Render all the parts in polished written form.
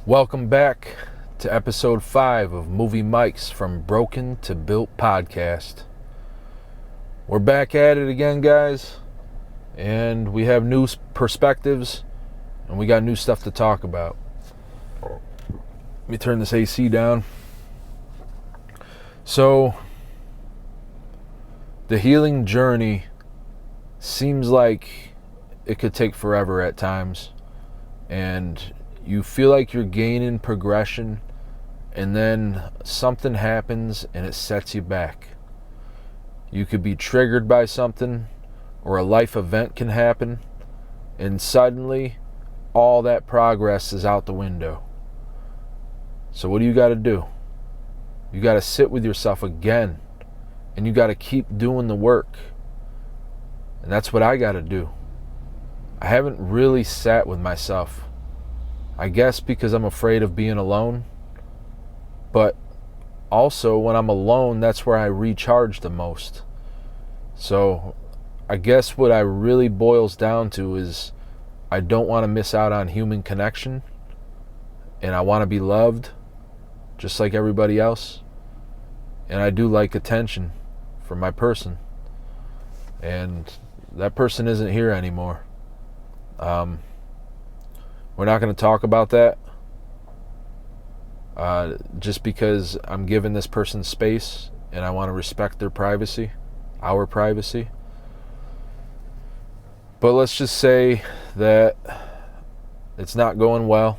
Welcome back to episode 5 of Movie Mics from Broken to Built podcast. We're back at it again, guys, and we have new perspectives and we got new stuff to talk about. Let me turn this AC down. So, the healing journey seems like it could take forever at times, and you feel like you're gaining progression, and then something happens and it sets you back. You could be triggered by something, or a life event can happen, and suddenly all that progress is out the window. So what do you got to do? You got to sit with yourself again, and you got to keep doing the work. And that's what I got to do. I haven't really sat with myself. I guess because I'm afraid of being alone. But also when I'm alone, that's where I recharge the most. So I guess what I really boils down to is I don't want to miss out on human connection. And I want to be loved just like everybody else. And I do like attention from my person. And that person isn't here anymore. We're not going to talk about that just because I'm giving this person space and I want to respect their privacy, our privacy. But let's just say that it's not going well,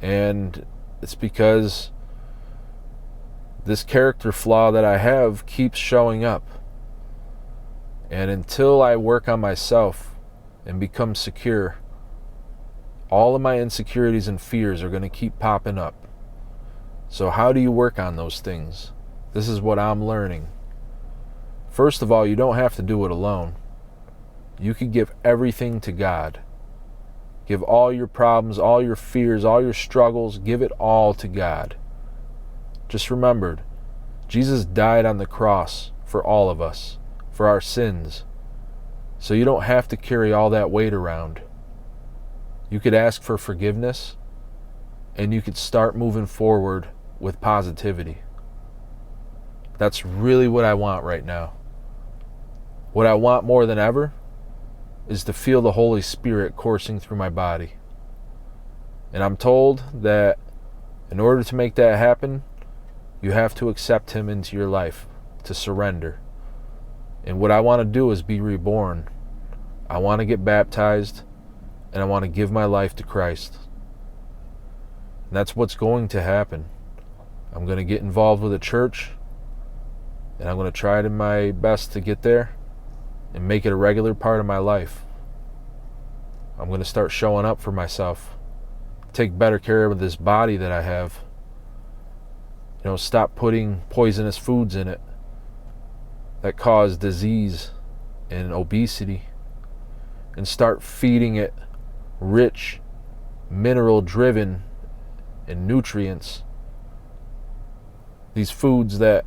and it's because this character flaw that I have keeps showing up. And until I work on myself and become secure, all of my insecurities and fears are going to keep popping up. So how do you work on those things? This is what I'm learning. First of all, you don't have to do it alone. You could give everything to God. Give all your problems, all your fears, all your struggles, give it all to God. Just remember, Jesus died on the cross for all of us, for our sins. So you don't have to carry all that weight around. You could ask for forgiveness, and you could start moving forward with positivity. That's really what I want right now. What I want more than ever is to feel the Holy Spirit coursing through my body. And I'm told that in order to make that happen, you have to accept Him into your life, to surrender. And what I want to do is be reborn. I want to get baptized, and I want to give my life to Christ. And that's what's going to happen. I'm going to get involved with a church, and I'm going to try my best to get there and make it a regular part of my life. I'm going to start showing up for myself, take better care of this body that I have. Stop putting poisonous foods in it that cause disease and obesity, and start feeding it rich, mineral-driven, and nutrients. These foods that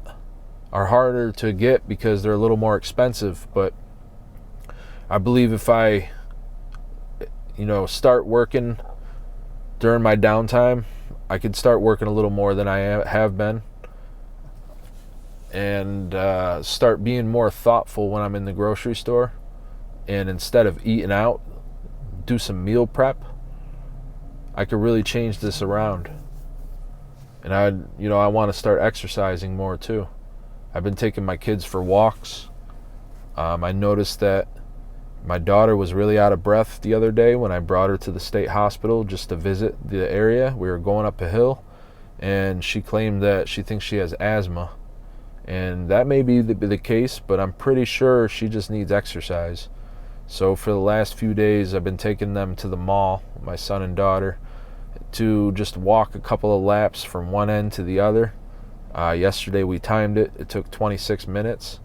are harder to get because they're a little more expensive, but I believe if I, start working during my downtime, I could start working a little more than I have been, and start being more thoughtful when I'm in the grocery store, and instead of eating out, do some meal prep. I could really change this around. And I want to start exercising more too. I've been taking my kids for walks. I noticed that my daughter was really out of breath the other day when I brought her to the state hospital just to visit the area. We were going up a hill, and she claimed that she thinks she has asthma. And that may be the case, but I'm pretty sure she just needs exercise. So for the last few days, I've been taking them to the mall, my son and daughter, to just walk a couple of laps from one end to the other. Yesterday we timed it. It took 26 minutes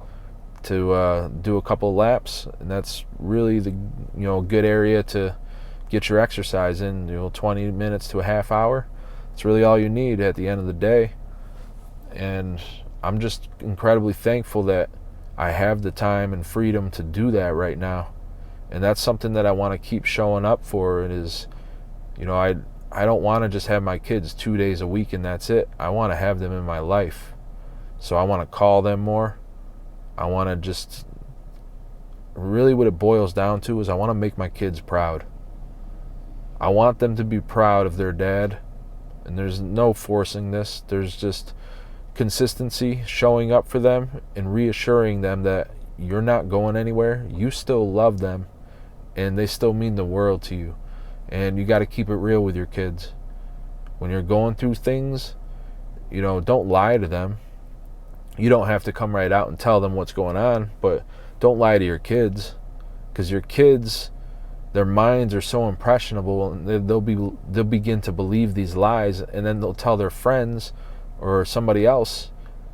to do a couple of laps, and that's really the good area to get your exercise in. 20 minutes to a half hour. It's really all you need at the end of the day. And I'm just incredibly thankful that I have the time and freedom to do that right now. And that's something that I want to keep showing up for. It is, I don't want to just have my kids 2 days a week and that's it. I want to have them in my life. So I want to call them more. I want to just, really what it boils down to is I want to make my kids proud. I want them to be proud of their dad. And there's no forcing this. There's just consistency, showing up for them and reassuring them that you're not going anywhere. You still love them and they still mean the world to you. And you got to keep it real with your kids. When you're going through things, don't lie to them. You don't have to come right out and tell them what's going on, but don't lie to your kids, because your kids, their minds are so impressionable, and they'll begin to believe these lies, and then they'll tell their friends or somebody else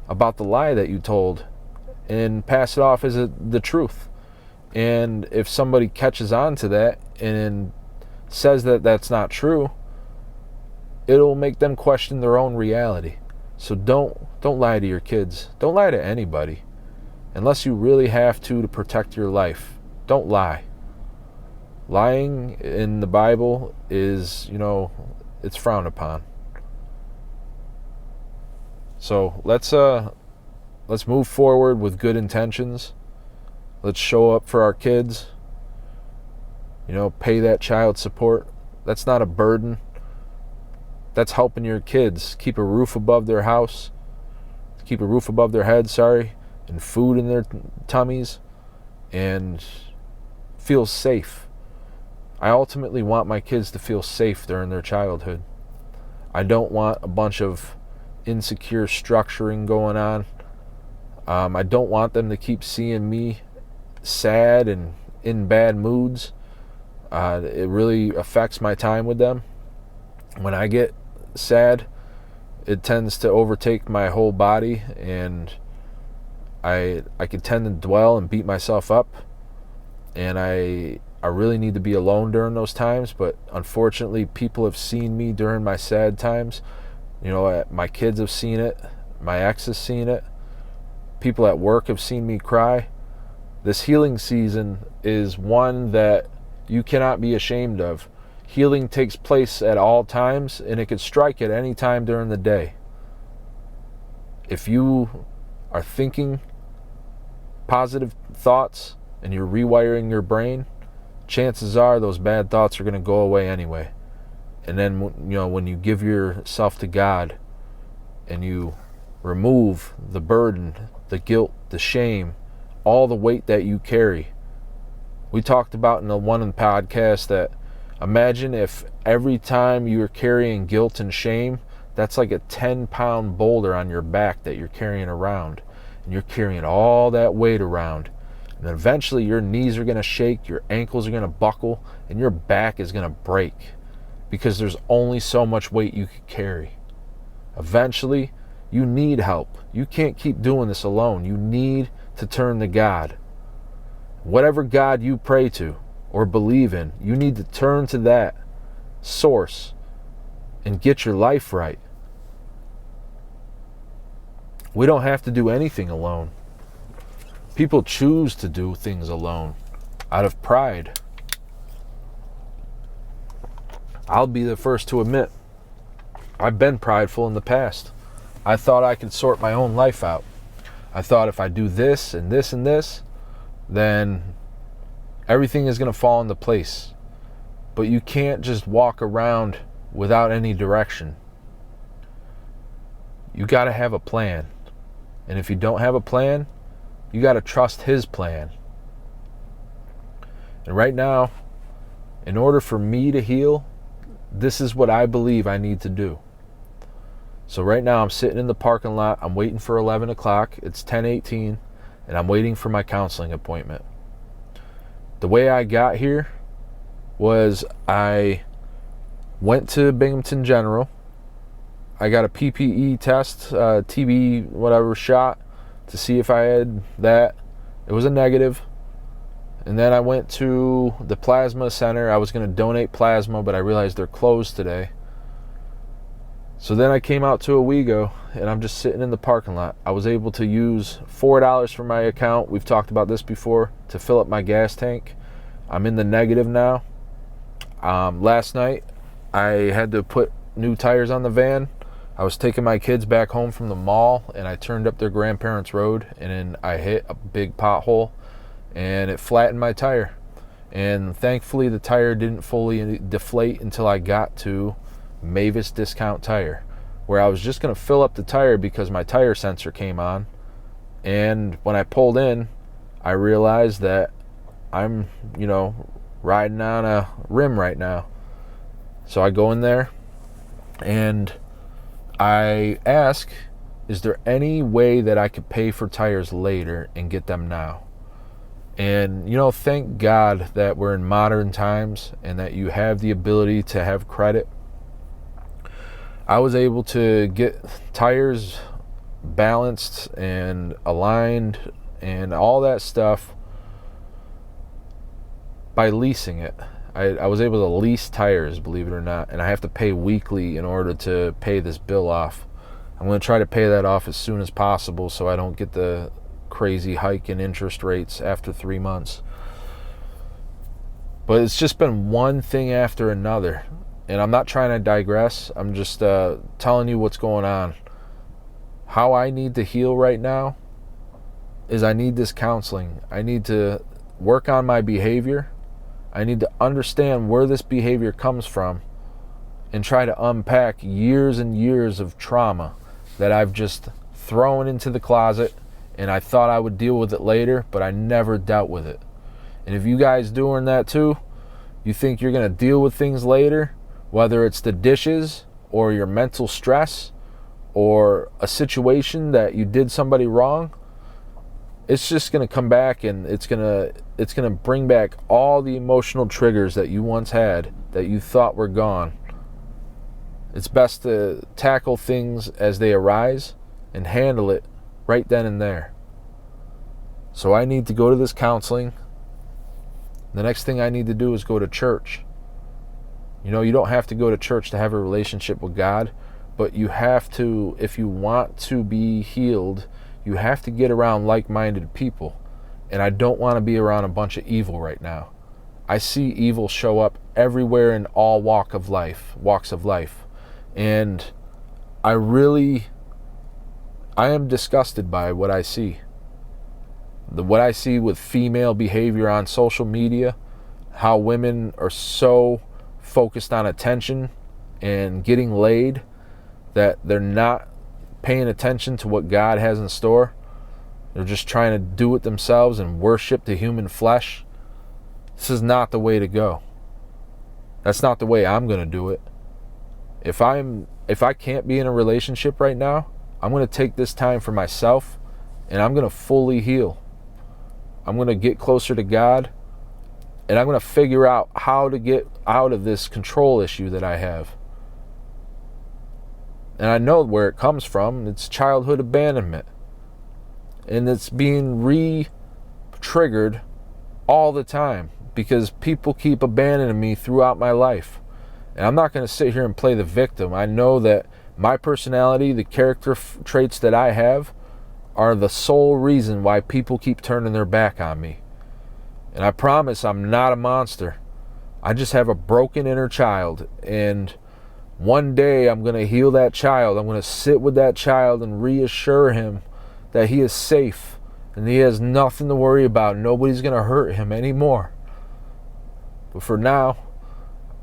about the lie that you told and pass it off as the truth. And if somebody catches on to that and says that that's not true, it'll make them question their own reality. So don't lie to your kids. Don't lie to anybody. Unless you really have to protect your life. Don't lie. Lying in the Bible is, it's frowned upon. So let's move forward with good intentions. Let's show up for our kids. Pay that child support. That's not a burden. That's helping your kids keep a roof above their house, keep a roof above their head, and food in their tummies, and feel safe. I ultimately want my kids to feel safe during their childhood. I don't want a bunch of insecure structuring going on. I don't want them to keep seeing me sad and in bad moods. It really affects my time with them. When I get sad, it tends to overtake my whole body, and I can tend to dwell and beat myself up, and I really need to be alone during those times. But unfortunately, people have seen me during my sad times. My kids have seen it, my ex has seen it, people at work have seen me cry. This healing season is one that you cannot be ashamed of. Healing takes place at all times, and it could strike at any time during the day. If you are thinking positive thoughts and you're rewiring your brain, chances are those bad thoughts are going to go away anyway. And then, when you give yourself to God and you remove the burden, the guilt, the shame, all the weight that you carry. We talked about in the one podcast that imagine if every time you're carrying guilt and shame, that's like a 10-pound boulder on your back that you're carrying around. And you're carrying all that weight around. And eventually your knees are going to shake, your ankles are going to buckle, and your back is going to break. Because there's only so much weight you can carry. Eventually, you need help. You can't keep doing this alone. You need to turn to God. Whatever God you pray to or believe in, you need to turn to that source and get your life right. We don't have to do anything alone. People choose to do things alone out of pride. I'll be the first to admit, I've been prideful in the past. I thought I could sort my own life out. I thought if I do this and this and this, then everything is going to fall into place. But you can't just walk around without any direction. You got to have a plan. And if you don't have a plan, you got to trust His plan. And right now, in order for me to heal, this is what I believe I need to do. So right now I'm sitting in the parking lot. I'm waiting for 11 o'clock. It's 10:18, and I'm waiting for my counseling appointment. The way I got here was I went to Binghamton General. I got a PPE test, TB, whatever, shot to see if I had that. It was a negative. And then I went to the plasma center. I was going to donate plasma, but I realized they're closed today. So then I came out to Owego, and I'm just sitting in the parking lot. I was able to use $4 from my account. We've talked about this before, to fill up my gas tank. I'm in the negative now. Last night, I had to put new tires on the van. I was taking my kids back home from the mall, and I turned up their grandparents' road, and then I hit a big pothole, and it flattened my tire. And thankfully, the tire didn't fully deflate until I got to Mavis Discount Tire, where I was just going to fill up the tire because my tire sensor came on. And when I pulled in, I realized that I'm, riding on a rim right now. So I go in there and I ask, is there any way that I could pay for tires later and get them now? And, thank God that we're in modern times and that you have the ability to have credit. I was able to get tires balanced and aligned and all that stuff by leasing it. I was able to lease tires, believe it or not, and I have to pay weekly in order to pay this bill off. I'm going to try to pay that off as soon as possible so I don't get the crazy hike in interest rates after 3 months. But it's just been one thing after another, and I'm not trying to digress. I'm just telling you what's going on. How I need to heal right now is I need this counseling. I need to work on my behavior. I need to understand where this behavior comes from and try to unpack years and years of trauma that I've just thrown into the closet, and I thought I would deal with it later, but I never dealt with it. And if you guys doing that too, you think you're going to deal with things later, whether it's the dishes or your mental stress or a situation that you did somebody wrong, it's just going to come back, and it's going to bring back all the emotional triggers that you once had that you thought were gone. It's best to tackle things as they arise and handle it right then and there. So I need to go to this counseling. The next thing I need to do is go to church. You don't have to go to church to have a relationship with God, but you have to, if you want to be healed, you have to get around like-minded people. And I don't want to be around a bunch of evil right now. I see evil show up everywhere in all walks of life. And I am disgusted by what I see. What I see with female behavior on social media, how women are so focused on attention and getting laid that they're not paying attention to what God has in store. They're just trying to do it themselves and worship the human flesh. This is not the way to go. That's not the way I'm going to do it. If I can't be in a relationship right now, I'm going to take this time for myself, and I'm going to fully heal. I'm going to get closer to God, and I'm going to figure out how to get out of this control issue that I have. And I know where it comes from. It's childhood abandonment. And it's being re-triggered all the time because people keep abandoning me throughout my life. And I'm not going to sit here and play the victim. I know that my personality, the character traits that I have, are the sole reason why people keep turning their back on me. And I promise I'm not a monster. I just have a broken inner child. And one day I'm going to heal that child. I'm going to sit with that child and reassure him that he is safe and he has nothing to worry about. Nobody's going to hurt him anymore. But for now,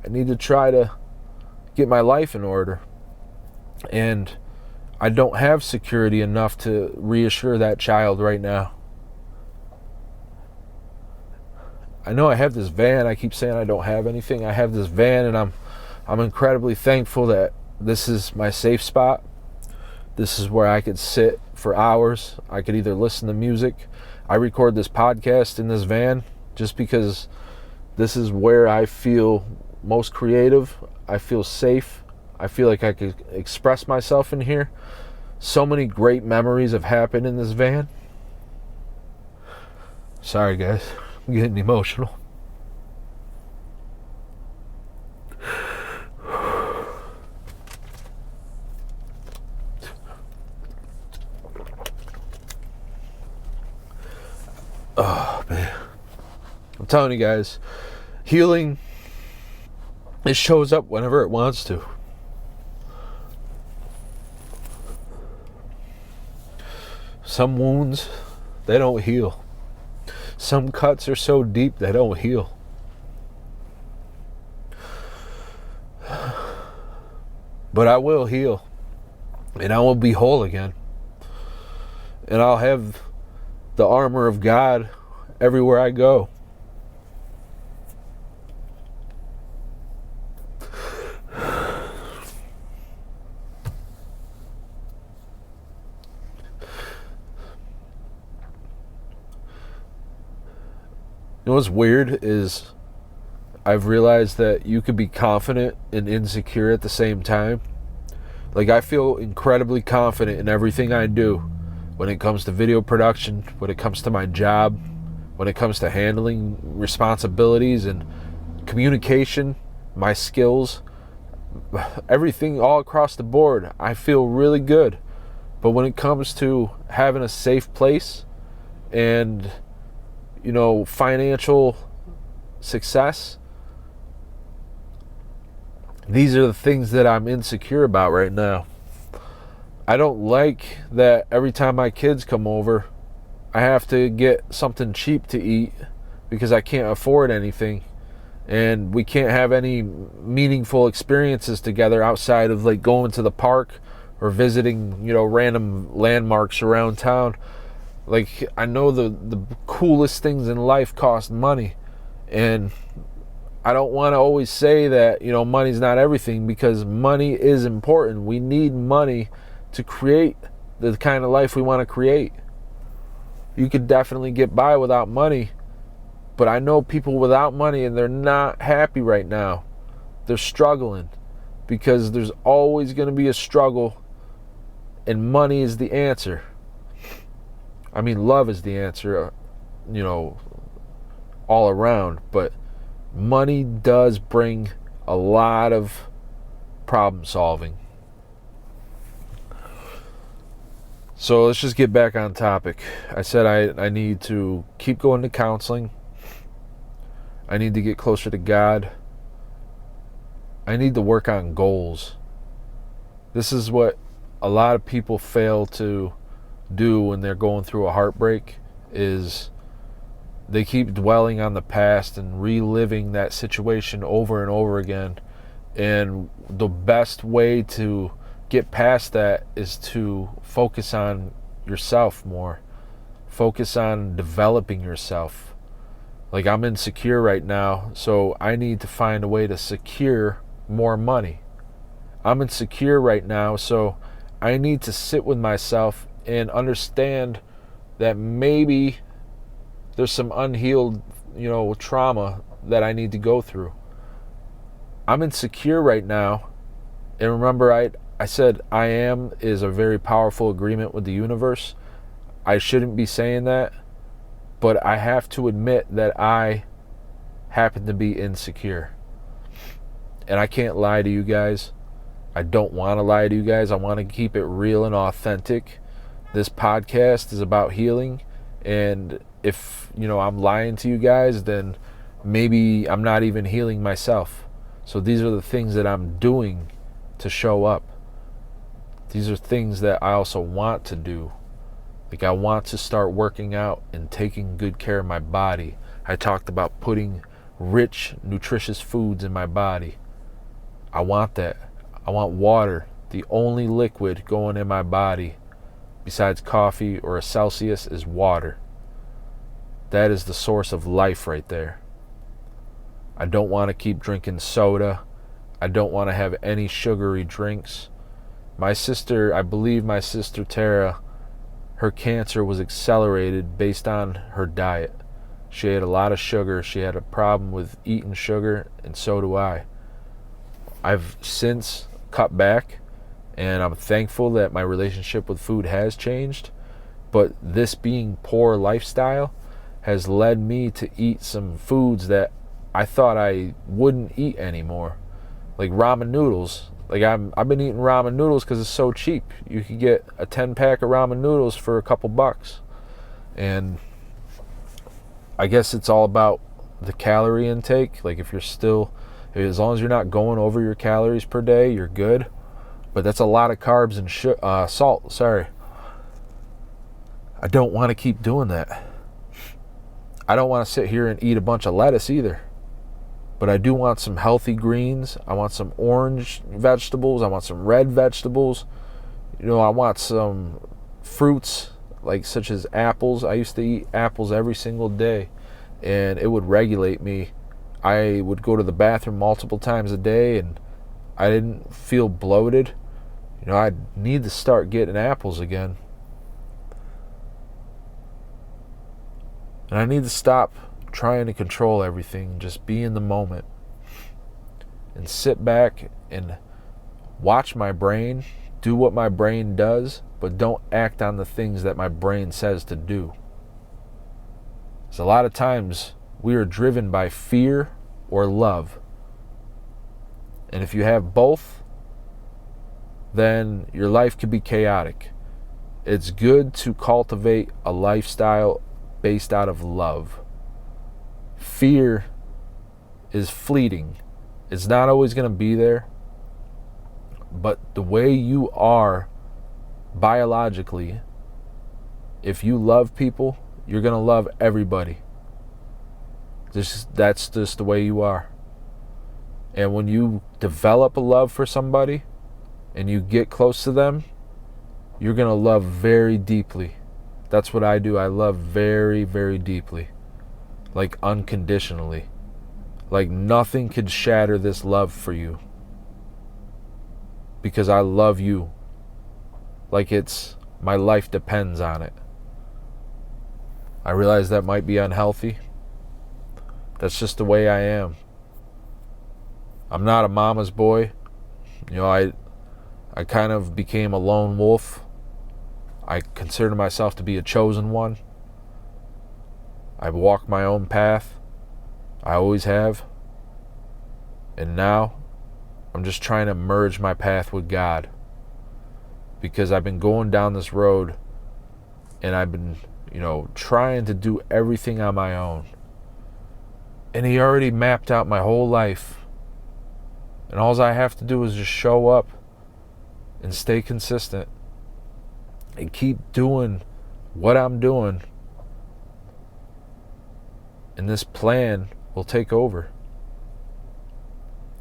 I need to try to get my life in order. And I don't have security enough to reassure that child right now. I know I have this van. I keep saying I don't have anything. I have this van, and I'm incredibly thankful that this is my safe spot. This is where I could sit for hours. I could either listen to music. I record this podcast in this van just because this is where I feel most creative. I feel safe. I feel like I could express myself in here. So many great memories have happened in this van. Sorry, guys. I'm getting emotional. Oh, man. I'm telling you guys, healing it shows up whenever it wants to. Some wounds, they don't heal. Some cuts are so deep they don't heal. But I will heal, and I will be whole again. And I'll have the armor of God everywhere I go. You know what's weird is I've realized that you could be confident and insecure at the same time. Like, I feel incredibly confident in everything I do when it comes to video production, when it comes to my job, when it comes to handling responsibilities and communication, my skills, everything all across the board. I feel really good. But when it comes to having a safe place and, you know, financial success, these are the things that I'm insecure about right now. I don't like that every time my kids come over, I have to get something cheap to eat because I can't afford anything. And we can't have any meaningful experiences together outside of like going to the park or visiting, you know, random landmarks around town. Like, I know the coolest things in life cost money, and I don't want to always say that, you know, money's not everything, because money is important. We need money to create the kind of life we want to create. You could definitely get by without money, but I know people without money and they're not happy right now. They're struggling because there's always going to be a struggle, and money is the answer. I mean, love is the answer, you know, all around, but money does bring a lot of problem solving. So let's just get back on topic. I said I need to keep going to counseling. I need to get closer to God. I need to work on goals. This is what a lot of people fail to do when they're going through a heartbreak, is they keep dwelling on the past and reliving that situation over and over again. And the best way to get past that is to focus on yourself more. Focus on developing yourself. Like, I'm insecure right now, so I need to find a way to secure more money. I'm insecure right now, so I need to sit with myself and understand that maybe there's some unhealed, you know, trauma that I need to go through. I'm insecure right now, and remember, I said I am is a very powerful agreement with the universe. I shouldn't be saying that, but I have to admit that I happen to be insecure. And I can't lie to you guys. I don't want to lie to you guys. I want to keep it real and authentic. This podcast is about healing, and if, you know, I'm lying to you guys, then maybe I'm not even healing myself. So these are the things that I'm doing to show up. These are things that I also want to do. Like, I want to start working out and taking good care of my body. I talked about putting rich, nutritious foods in my body. I want that. I want water, the only liquid going in my body besides coffee or a Celsius is water. That is the source of life right there. I don't want to keep drinking soda. I don't want to have any sugary drinks. My sister, I believe my sister Tara, her cancer was accelerated based on her diet. She had a lot of sugar. She had a problem with eating sugar, and so do I. I've since cut back, and I'm thankful that my relationship with food has changed. But this being poor lifestyle has led me to eat some foods that I thought I wouldn't eat anymore. Like ramen noodles. Like, I've been eating ramen noodles because it's so cheap. You could get a 10-pack of ramen noodles for a couple bucks. And I guess it's all about the calorie intake. Like, if As long as you're not going over your calories per day, you're good. But that's a lot of carbs and salt. Sorry. I don't want to keep doing that. I don't want to sit here and eat a bunch of lettuce either. But I do want some healthy greens. I want some orange vegetables. I want some red vegetables. I want some fruits, like such as apples. I used to eat apples every single day, and it would regulate me. I would go to the bathroom multiple times a day, and I didn't feel bloated. I need to start getting apples again. And I need to stop trying to control everything, just be in the moment and sit back and watch my brain, do what my brain does, but don't act on the things that my brain says to do. Because a lot of times we are driven by fear or love. And if you have both, then your life could be chaotic. It's good to cultivate a lifestyle based out of love. Fear is fleeting. It's not always going to be there. But the way you are biologically, if you love people, you're going to love everybody. That's just the way you are. And when you develop a love for somebody and you get close to them, you're going to love very deeply. That's what I do. I love very, very deeply. Like unconditionally. Like nothing could shatter this love for you. Because I love you. Like my life depends on it. I realize that might be unhealthy. That's just the way I am. I'm not a mama's boy. I kind of became a lone wolf. I consider myself to be a chosen one. I walk my own path. I always have. And now, I'm just trying to merge my path with God. Because I've been going down this road and I've been, trying to do everything on my own. And He already mapped out my whole life. And all I have to do is just show up and stay consistent and keep doing what I'm doing. And this plan will take over.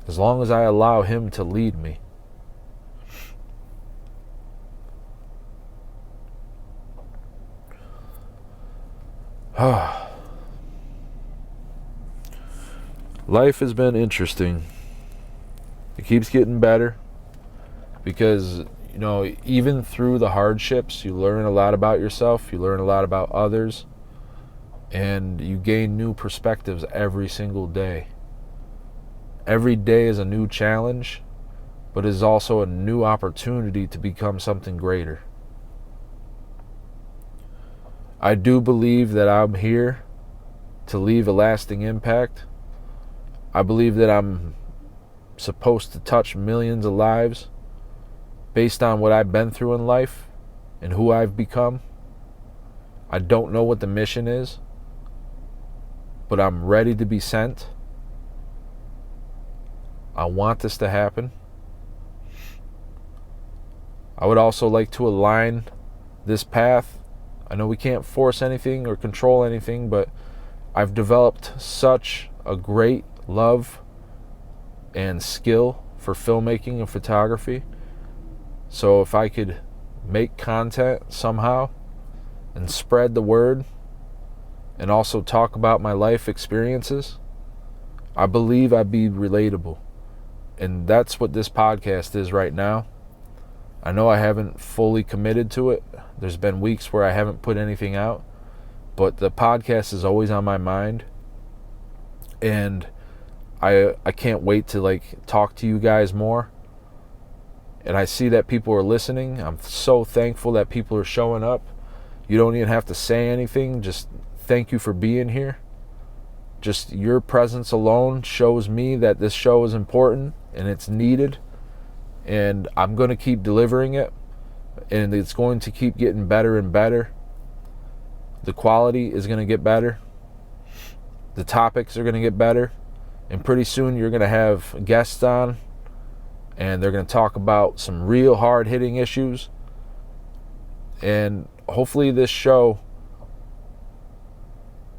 As long as I allow Him to lead me. Life has been interesting. It keeps getting better because, even through the hardships, you learn a lot about yourself, you learn a lot about others, and you gain new perspectives every single day. Every day is a new challenge, but is also a new opportunity to become something greater. I do believe that I'm here to leave a lasting impact. I believe that I'm supposed to touch millions of lives based on what I've been through in life and who I've become. I don't know what the mission is, but I'm ready to be sent. I want this to happen. I would also like to align this path. I know we can't force anything or control anything, but I've developed such a great love and skill for filmmaking and photography. So if I could make content somehow and spread the word and also talk about my life experiences, I believe I'd be relatable. And that's what this podcast is right now. I know I haven't fully committed to it. There's been weeks where I haven't put anything out, but the podcast is always on my mind. And I can't wait to talk to you guys more. And I see that people are listening. I'm so thankful that people are showing up. You don't even have to say anything. Just thank you for being here. Just your presence alone shows me that this show is important and it's needed. And I'm going to keep delivering it. And it's going to keep getting better and better. The quality is going to get better. The topics are going to get better. And pretty soon you're going to have guests on, and they're going to talk about some real hard-hitting issues. And hopefully this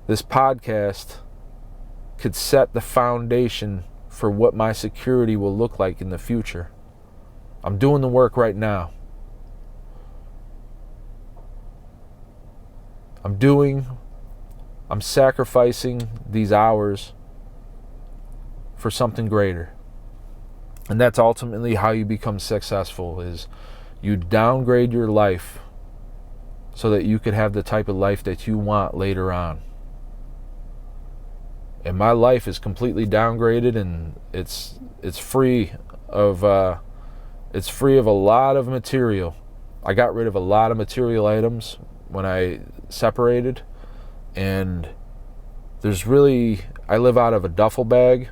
podcast could set the foundation for what my security will look like in the future. I'm doing the work right now. I'm sacrificing these hours for something greater. And that's ultimately how you become successful, is you downgrade your life so that you could have the type of life that you want later on. And my life is completely downgraded, and it's free of a lot of material. I got rid of a lot of material items when I separated, and I live out of a duffel bag,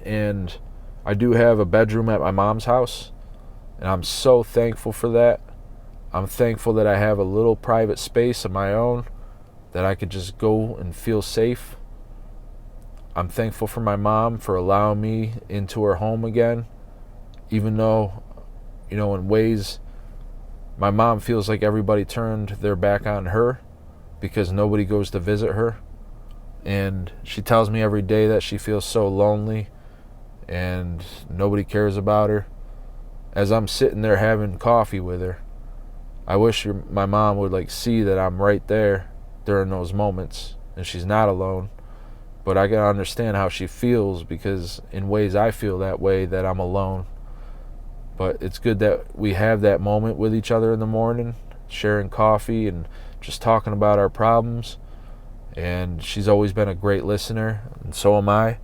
and I do have a bedroom at my mom's house, and I'm so thankful for that. I'm thankful that I have a little private space of my own that I could just go and feel safe. I'm thankful for my mom for allowing me into her home again, even though, in ways my mom feels like everybody turned their back on her because nobody goes to visit her. And she tells me every day that she feels so lonely and nobody cares about her. As I'm sitting there having coffee with her, I wish my mom would see that I'm right there during those moments and she's not alone. But I can understand how she feels, because in ways I feel that way, that I'm alone. But it's good that we have that moment with each other in the morning, sharing coffee and just talking about our problems. And she's always been a great listener, and so am I.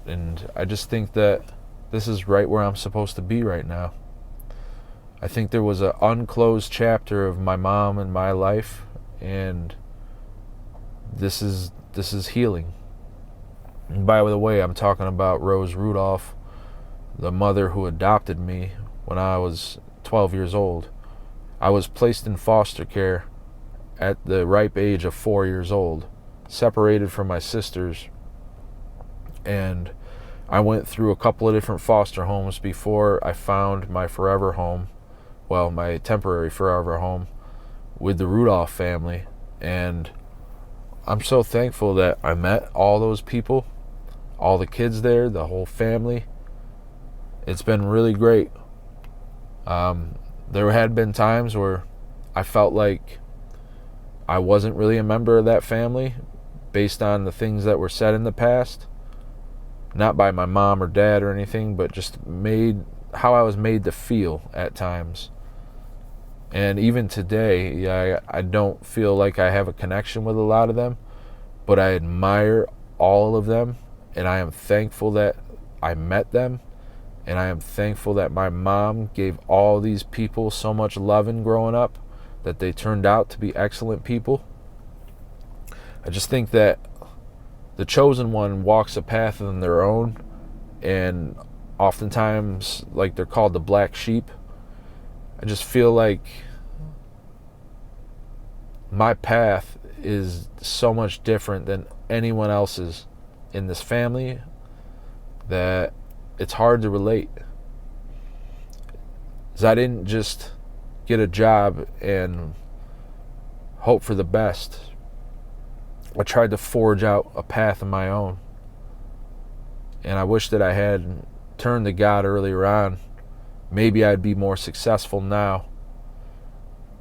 And I just think that this is right where I'm supposed to be right now. I think there was an unclosed chapter of my mom in my life, and this is healing. And by the way, I'm talking about Rose Rudolph, the mother who adopted me when I was 12 years old. I was placed in foster care at the ripe age of 4 years old, separated from my sisters, and I went through a couple of different foster homes before I found my forever home, my temporary forever home with the Rudolph family. And I'm so thankful that I met all those people, all the kids there, the whole family. It's been really great. There had been times where I felt like I wasn't really a member of that family based on the things that were said in the past. Not by my mom or dad or anything, but just how I was made to feel at times. And even today, I don't feel like I have a connection with a lot of them, but I admire all of them, and I am thankful that I met them, and I am thankful that my mom gave all these people so much loving growing up, that they turned out to be excellent people. I just think that the chosen one walks a path on their own, and oftentimes, they're called the black sheep. I just feel like my path is so much different than anyone else's in this family that it's hard to relate. 'Cause I didn't just get a job and hope for the best. I tried to forge out a path of my own. And I wish that I had turned to God earlier on. Maybe I'd be more successful now.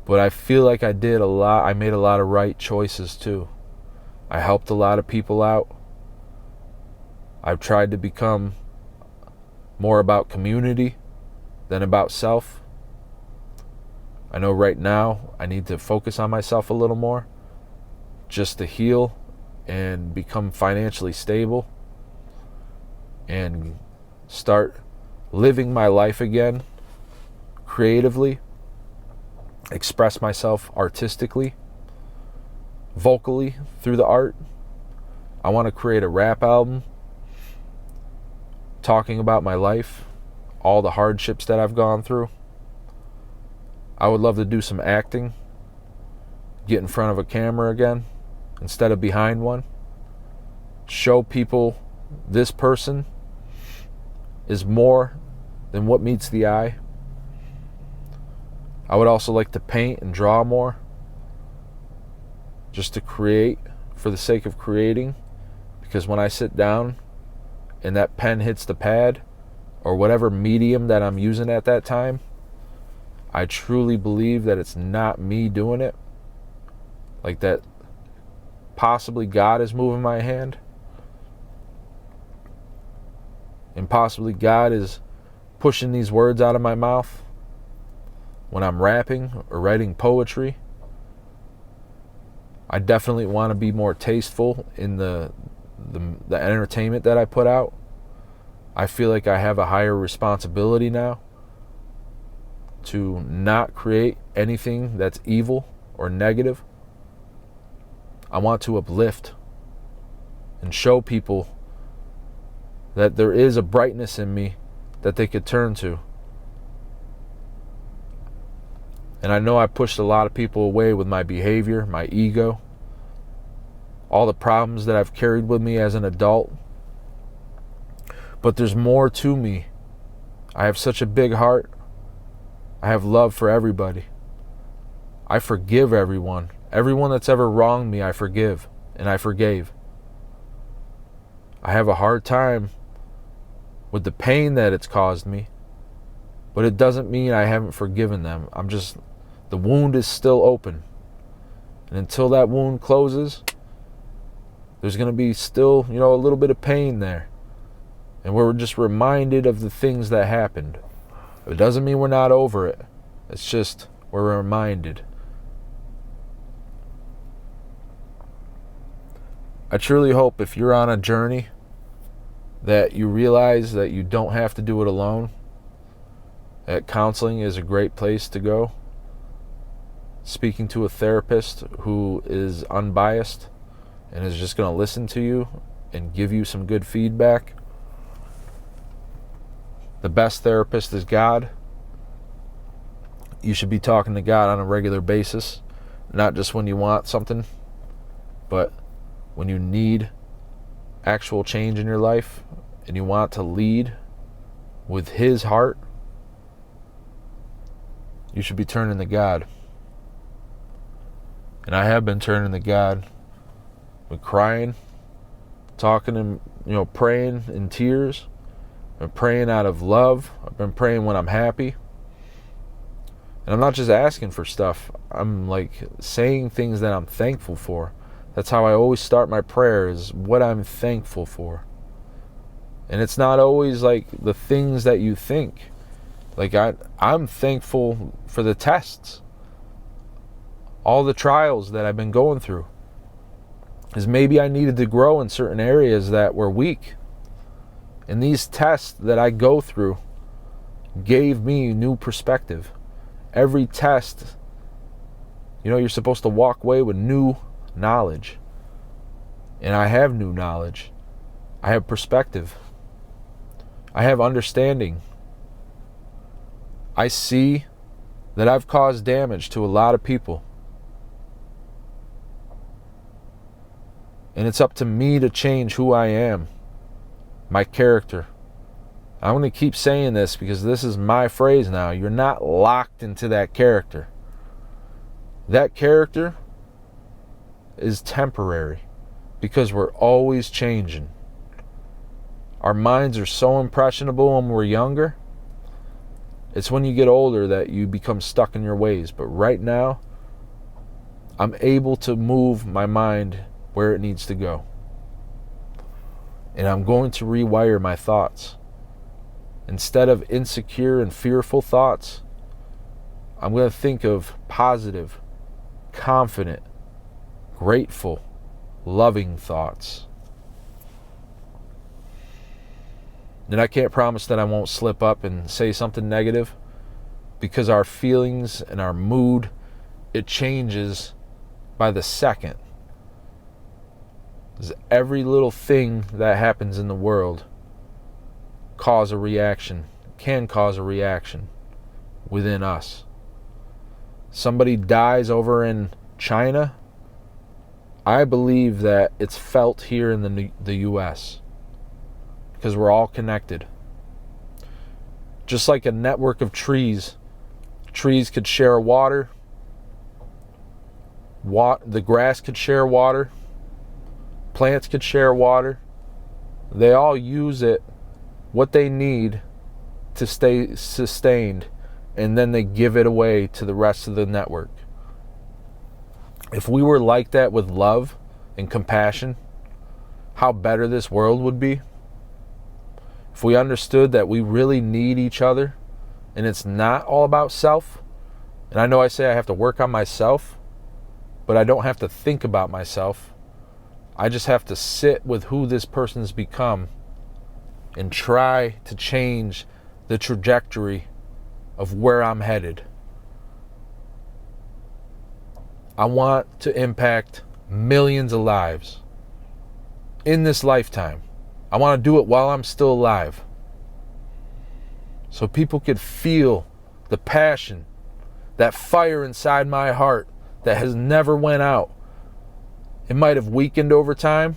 But I feel like I did a lot. I made a lot of right choices too. I helped a lot of people out. I've tried to become more about community than about self. I know right now I need to focus on myself a little more, just to heal and become financially stable and start living my life again creatively, express myself artistically, vocally through the art. I want to create a rap album talking about my life, all the hardships that I've gone through. I would love to do some acting, get in front of a camera again instead of behind one. show people this person is more than what meets the eye. I would also like to paint and draw more, just to create for the sake of creating, because when I sit down and that pen hits the pad or whatever medium that I'm using at that time, I truly believe that it's not me doing it, like that possibly God is moving my hand, and possibly God is pushing these words out of my mouth when I'm rapping or writing poetry. I definitely want to be more tasteful in the entertainment that I put out. I feel like I have a higher responsibility now to not create anything that's evil or negative. I want to uplift and show people that there is a brightness in me that they could turn to. And I know I pushed a lot of people away with my behavior, my ego, all the problems that I've carried with me as an adult. But there's more to me. I have such a big heart. I have love for everybody. I forgive everyone. Everyone that's ever wronged me, I forgive, and I forgave. I have a hard time with the pain that it's caused me, but it doesn't mean I haven't forgiven them. The wound is still open. And until that wound closes, there's going to be still, a little bit of pain there. And we're just reminded of the things that happened. It doesn't mean we're not over it. It's just we're reminded. I truly hope if you're on a journey that you realize that you don't have to do it alone. That counseling is a great place to go. Speaking to a therapist who is unbiased and is just going to listen to you and give you some good feedback. The best therapist is God. You should be talking to God on a regular basis, not just when you want something, but when you need actual change in your life and you want to lead with His heart. You should be turning to God. And I have been turning to God, with crying, talking and praying in tears. I've been praying out of love. I've been praying when I'm happy. And I'm not just asking for stuff. I'm saying things that I'm thankful for. That's how I always start my prayer, is what I'm thankful for. And it's not always the things that you think. I'm thankful for the tests. All the trials that I've been going through. Is maybe I needed to grow in certain areas that were weak. And these tests that I go through gave me new perspective. Every test, you're supposed to walk away with new knowledge. And I have new knowledge. I have perspective. I have understanding. I see that I've caused damage to a lot of people. And it's up to me to change who I am. My character. I'm going to keep saying this because this is my phrase now. You're not locked into that character. That character is temporary because we're always changing. Our minds are so impressionable when we're younger. It's when you get older that you become stuck in your ways. But right now, I'm able to move my mind where it needs to go. And I'm going to rewire my thoughts. Instead of insecure and fearful thoughts, I'm going to think of positive, confident, grateful, loving thoughts. And I can't promise that I won't slip up and say something negative, because our feelings and our mood, it changes by the second. Because every little thing that happens in the world can cause a reaction within us. Somebody dies over in China, I believe that it's felt here in the US because we're all connected. Just like a network of trees could share water, the grass could share water, plants could share water. They all use it, what they need to stay sustained, and then they give it away to the rest of the network. If we were like that with love and compassion, how better this world would be. If we understood that we really need each other and it's not all about self. And I know I say I have to work on myself, but I don't have to think about myself. I just have to sit with who this person's become and try to change the trajectory of where I'm headed. I want to impact millions of lives in this lifetime. I want to do it while I'm still alive. So people could feel the passion, that fire inside my heart that has never went out. It might have weakened over time,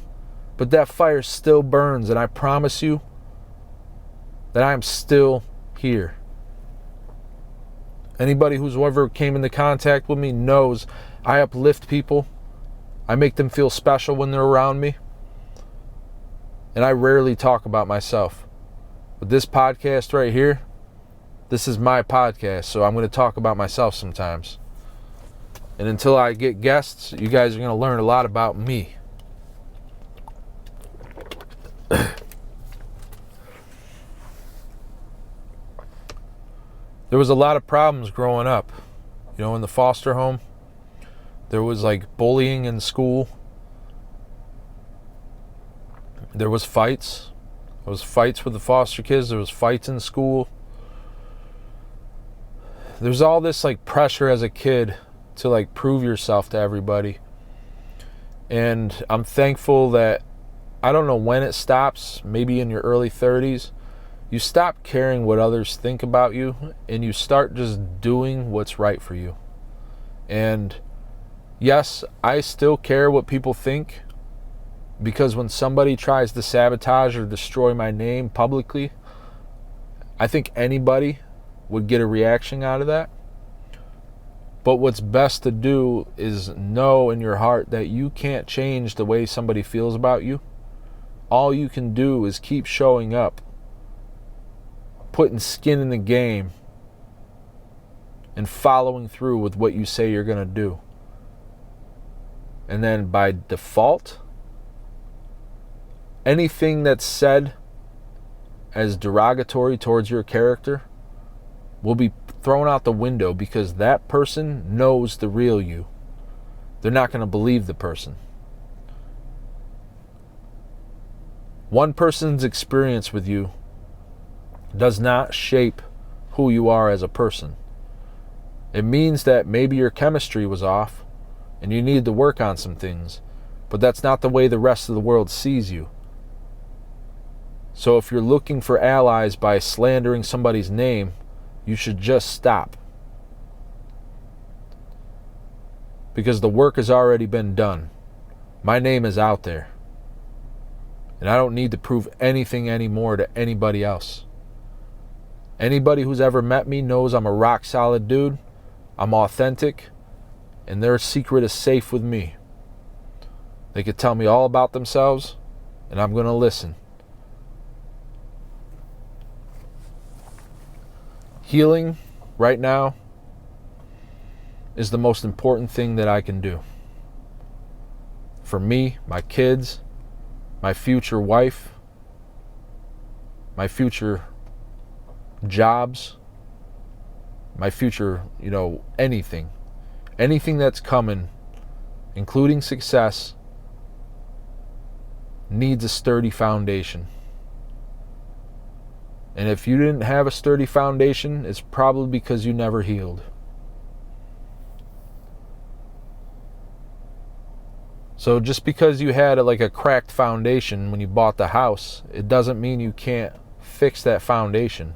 but that fire still burns, and I promise you that I'm still here. Anybody who's ever came into contact with me knows I uplift people. I make them feel special when they're around me. And I rarely talk about myself. But this podcast right here, this is my podcast, so I'm going to talk about myself sometimes. And until I get guests, you guys are going to learn a lot about me. There was a lot of problems growing up. You know, in the foster home, there was like bullying in school. There was fights. There was fights with the foster kids. There was fights in school. There's all this like pressure as a kid to like prove yourself to everybody. And I'm thankful that, I don't know when it stops, maybe in your early 30s, you stop caring what others think about you and you start just doing what's right for you. And yes, I still care what people think, because when somebody tries to sabotage or destroy my name publicly, I think anybody would get a reaction out of that. But what's best to do is know in your heart that you can't change the way somebody feels about you. All you can do is keep showing up, putting skin in the game, and following through with what you say you're going to do. And then by default, anything that's said as derogatory towards your character will be thrown out the window, because that person knows the real you. They're not going to believe the person. One person's experience with you does not shape who you are as a person. It means that maybe your chemistry was off and you need to work on some things, but that's not the way the rest of the world sees you. So if you're looking for allies by slandering somebody's name, you should just stop. Because the work has already been done. My name is out there. And I don't need to prove anything anymore to anybody else. Anybody who's ever met me knows I'm a rock solid dude. I'm authentic. And their secret is safe with me. They could tell me all about themselves, and I'm going to listen. Healing right now is the most important thing that I can do. For me, my kids, my future wife, my future jobs, my future, anything. Anything that's coming, including success, needs a sturdy foundation. And if you didn't have a sturdy foundation, it's probably because you never healed. So just because you had a cracked foundation when you bought the house, it doesn't mean you can't fix that foundation.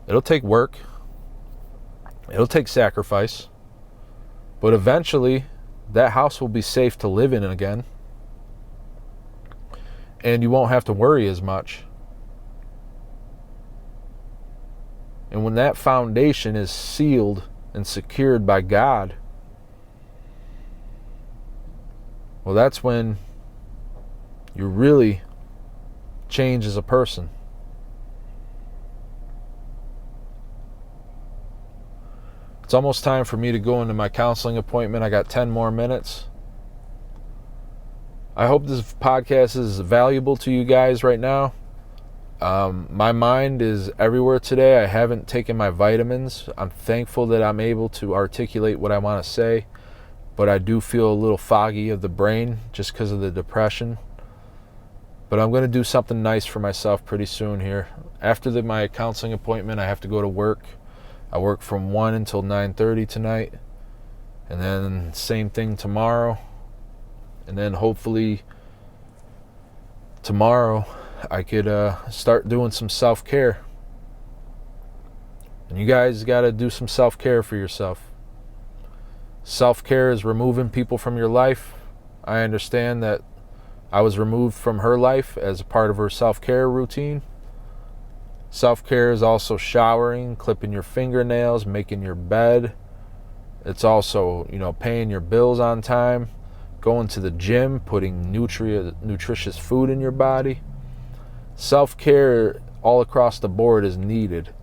It'll take work. It'll take sacrifice. But eventually, that house will be safe to live in again. And you won't have to worry as much. And when that foundation is sealed and secured by God, well, that's when you really change as a person. It's almost time for me to go into my counseling appointment. I got 10 more minutes. I hope this podcast is valuable to you guys right now. My mind is everywhere today. I haven't taken my vitamins. I'm thankful that I'm able to articulate what I want to say, but I do feel a little foggy of the brain just because of the depression. But I'm going to do something nice for myself pretty soon here. After my counseling appointment, I have to go to work. I work from 1 until 9:30 tonight, and then same thing tomorrow. And then hopefully tomorrow I could start doing some self-care. And you guys got to do some self-care for yourself. Self-care is removing people from your life. I understand that I was removed from her life as a part of her self-care routine. Self-care is also showering, clipping your fingernails, making your bed. It's also, paying your bills on time, going to the gym, putting nutritious food in your body. Self-care all across the board is needed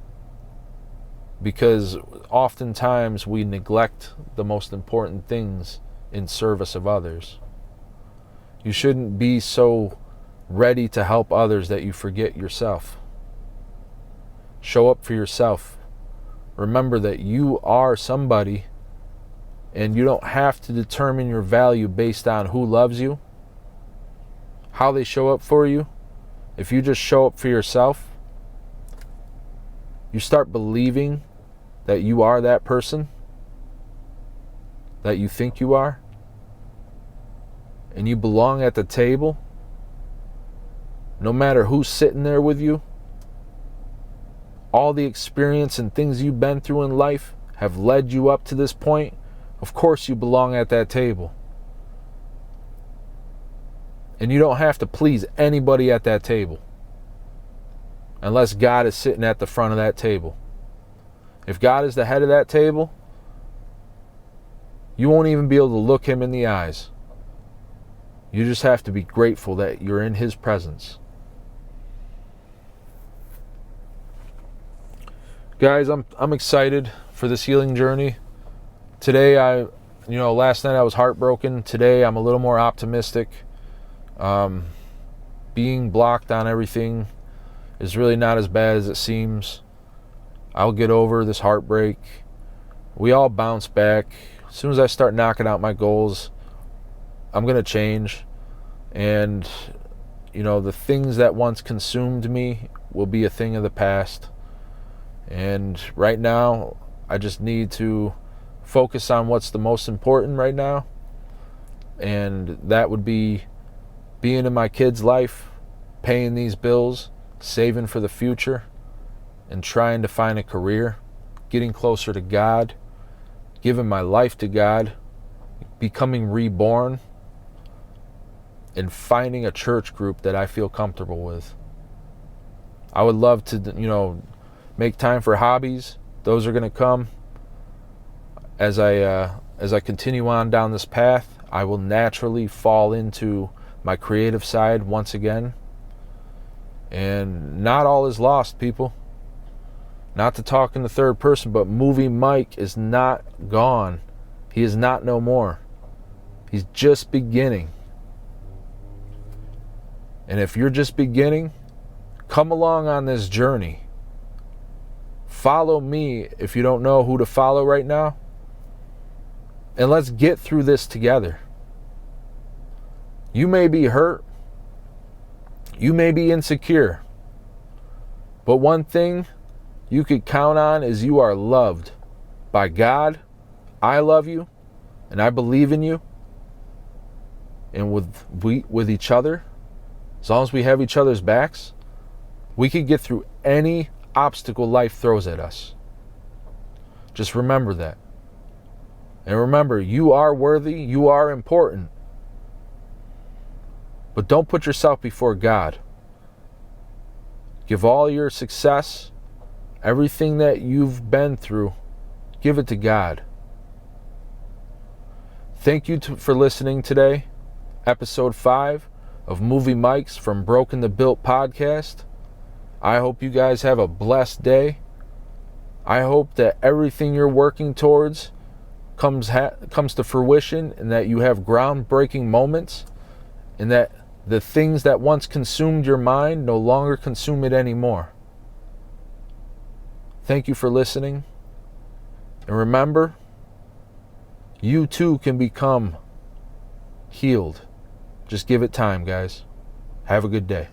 because oftentimes we neglect the most important things in service of others. You shouldn't be so ready to help others that you forget yourself. Show up for yourself. Remember that you are somebody, and you don't have to determine your value based on who loves you, how they show up for you. If you just show up for yourself, you start believing that you are that person that you think you are, and you belong at the table, no matter who's sitting there with you. All the experience and things you've been through in life have led you up to this point. Of course you belong at that table. And you don't have to please anybody at that table unless God is sitting at the front of that table. If God is the head of that table, you won't even be able to look him in the eyes. You just have to be grateful that you're in his presence. Guys, I'm excited for this healing journey. Today, last night I was heartbroken. Today, I'm a little more optimistic. Being blocked on everything is really not as bad as it seems. I'll get over this heartbreak. We all bounce back. As soon as I start knocking out my goals, I'm going to change. And, the things that once consumed me will be a thing of the past. And right now, I just need to focus on what's the most important right now. And that would be being in my kid's life, paying these bills, saving for the future, and trying to find a career, getting closer to God, giving my life to God, becoming reborn, and finding a church group that I feel comfortable with. I would love to, make time for hobbies. Those are going to come as I continue on down this path. I will naturally fall into my creative side once again. And not all is lost, people. Not to talk in the third person, but Movie Mike is not gone. He is not no more. He's just beginning. And if you're just beginning, come along on this journey. Follow me if you don't know who to follow right now. And let's get through this together. You may be hurt. You may be insecure. But one thing you could count on is you are loved by God. I love you, and I believe in you. And with each other, as long as we have each other's backs, we could get through any obstacle life throws at us. Just remember that. And remember, you are worthy, you are important. But don't put yourself before God. Give all your success, everything that you've been through, give it to God. Thank you for listening today. Episode 5 of Movie Mics from Broken to Built podcast. I hope you guys have a blessed day. I hope that everything you're working towards comes to fruition, and that you have groundbreaking moments, and that the things that once consumed your mind no longer consume it anymore. Thank you for listening. And remember, you too can become healed. Just give it time, guys. Have a good day.